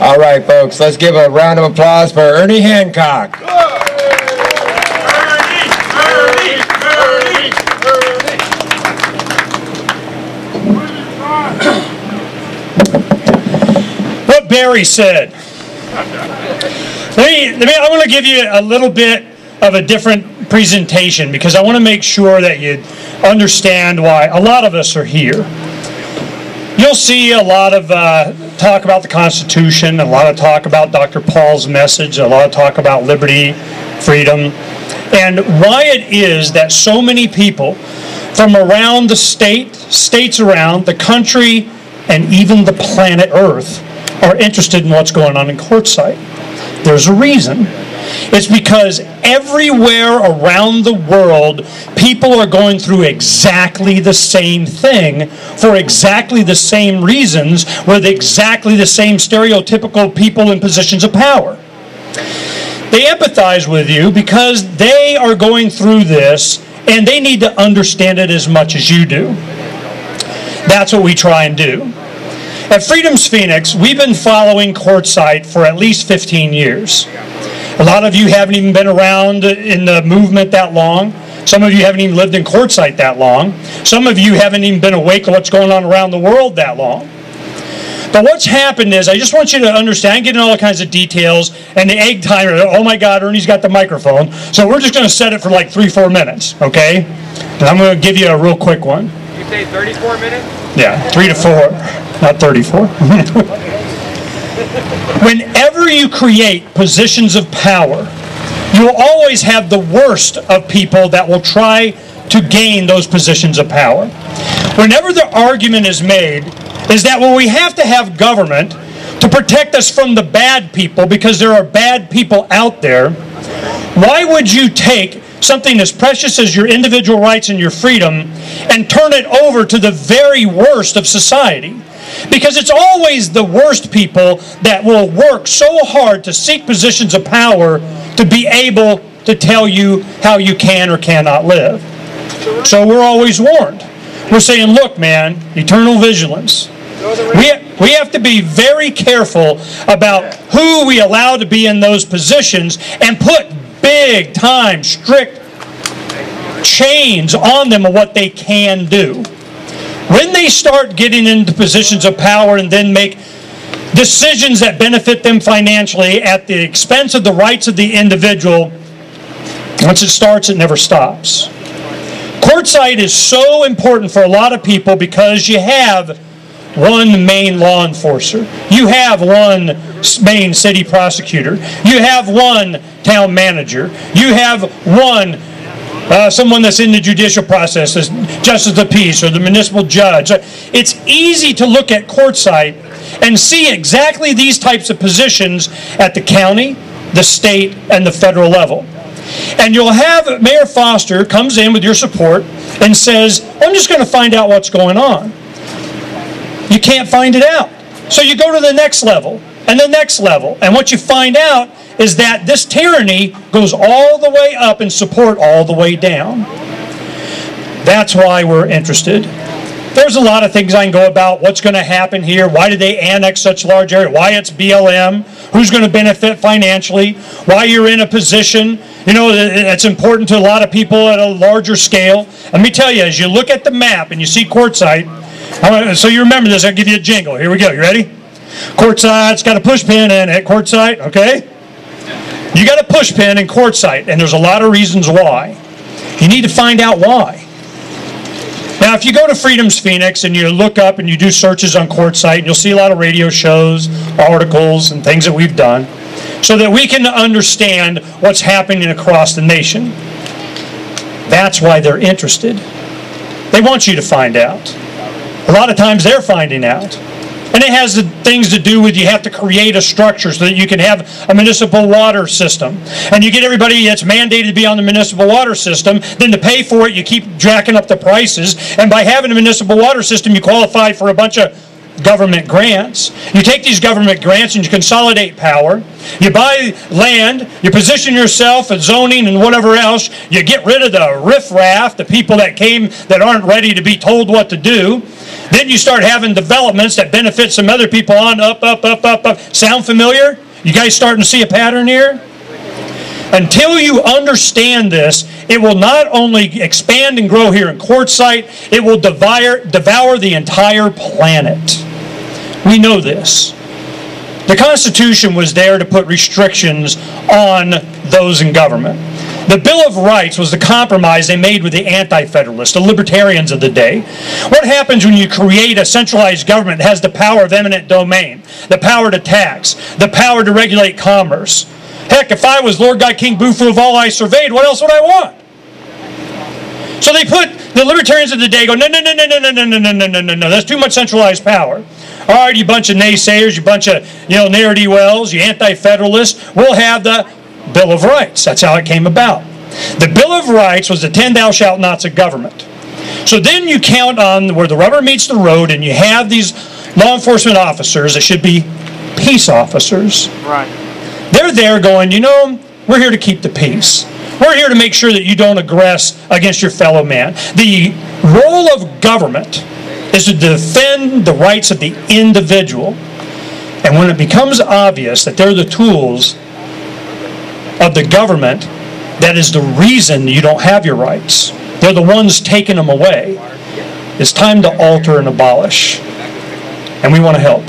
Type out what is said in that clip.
All right, folks, let's give a round of applause for Ernest Hancock. What Barry said. I want to give you a little bit of a different presentation because I want to make sure that you understand why a lot of us are here. You'll see a lot of talk about the Constitution, a lot of talk about Dr. Paul's message, a lot of talk about liberty, freedom, and why it is that so many people from around the states around the country, and even the planet Earth are interested in what's going on in Quartzsite. There's a reason. It's because everywhere around the world, people are going through exactly the same thing for exactly the same reasons with exactly the same stereotypical people in positions of power. They empathize with you because they are going through this and they need to understand it as much as you do. That's what we try and do. At Freedom's Phoenix, we've been following Quartzsite for at least 15 years. A lot of you haven't even been around in the movement that long. Some of you haven't even lived in Quartzsite that long. Some of you haven't even been awake to what's going on around the world that long. But what's happened is, I just want you to understand, I'm getting all kinds of details, and the egg timer, oh my God, Ernie's got the microphone, so we're just going to set it for like 3-4 minutes, okay? And I'm going to give you a real quick one. You say 34 minutes? Yeah, 3 to 4, not 34. Whenever you create positions of power, you'll always have the worst of people that will try to gain those positions of power. Whenever the argument is made is that, well, we have to have government to protect us from the bad people because there are bad people out there, why would you take something as precious as your individual rights and your freedom and turn it over to the very worst of society? Because it's always the worst people that will work so hard to seek positions of power to be able to tell you how you can or cannot live. So we're always warned. We're saying, look, man, eternal vigilance. We have to be very careful about who we allow to be in those positions and put big time, strict chains on them of what they can do. When they start getting into positions of power and then make decisions that benefit them financially at the expense of the rights of the individual, once it starts, it never stops. Quartzsite is so important for a lot of people because you have one main law enforcer. You have one main city prosecutor. You have one town manager. You have one someone that's in the judicial process, as justice of the peace or the municipal judge. It's easy to look at Quartzsite and see exactly these types of positions at the county, the state, and the federal level. And you'll have Mayor Foster comes in with your support and says, I'm just going to find out what's going on. You can't find it out. So you go to the next level and the next level. And what you find out is that this tyranny goes all the way up and support all the way down. That's why we're interested. There's a lot of things I can go about. What's going to happen here? Why did they annex such large area? Why it's BLM? Who's going to benefit financially? Why you're in a position, you know, that's important to a lot of people at a larger scale. Let me tell you, as you look at the map and you see Quartzsite, so you remember this, I'll give you a jingle. Here we go. You ready? Quartzsite's got a push pin in it. Quartzsite, okay? You got a push pin in Quartzsite, and there's a lot of reasons why. You need to find out why. Now, if you go to Freedom's Phoenix and you look up and you do searches on Quartzsite, you'll see a lot of radio shows, articles, and things that we've done so that we can understand what's happening across the nation. That's why they're interested. They want you to find out. A lot of times they're finding out. And it has things to do with you have to create a structure so that you can have a municipal water system. And you get everybody that's mandated to be on the municipal water system, then to pay for it, you keep jacking up the prices. And by having a municipal water system, you qualify for a bunch of government grants. You take these government grants and you consolidate power. You buy land, you position yourself at zoning and whatever else. You get rid of the riffraff, the people that came that aren't ready to be told what to do. Then you start having developments that benefit some other people on, up, up, up, up, up. Sound familiar? You guys starting to see a pattern here? Until you understand this, it will not only expand and grow here in Quartzsite, it will devour the entire planet. We know this. The Constitution was there to put restrictions on those in government. The Bill of Rights was the compromise they made with the anti-federalists, the libertarians of the day. What happens when you create a centralized government that has the power of eminent domain, the power to tax, the power to regulate commerce? Heck, if I was Lord God King Bufu of all I surveyed, what else would I want? So they put, the libertarians of the day go, no, no, no, no, no, no, no, no, no, no, no, no, that's too much centralized power. All right, you bunch of naysayers, you bunch of, ne'er-do-wells, you anti-federalists, we'll have the Bill of Rights. That's how it came about. The Bill of Rights was the 10 thou shalt nots of government. So then you count on where the rubber meets the road, and you have these law enforcement officers that should be peace officers. Right. They're there going, we're here to keep the peace. We're here to make sure that you don't aggress against your fellow man. The role of government is to defend the rights of the individual. And when it becomes obvious that they're the tools of the government, that is the reason you don't have your rights. They're the ones taking them away. It's time to alter and abolish. And we want to help.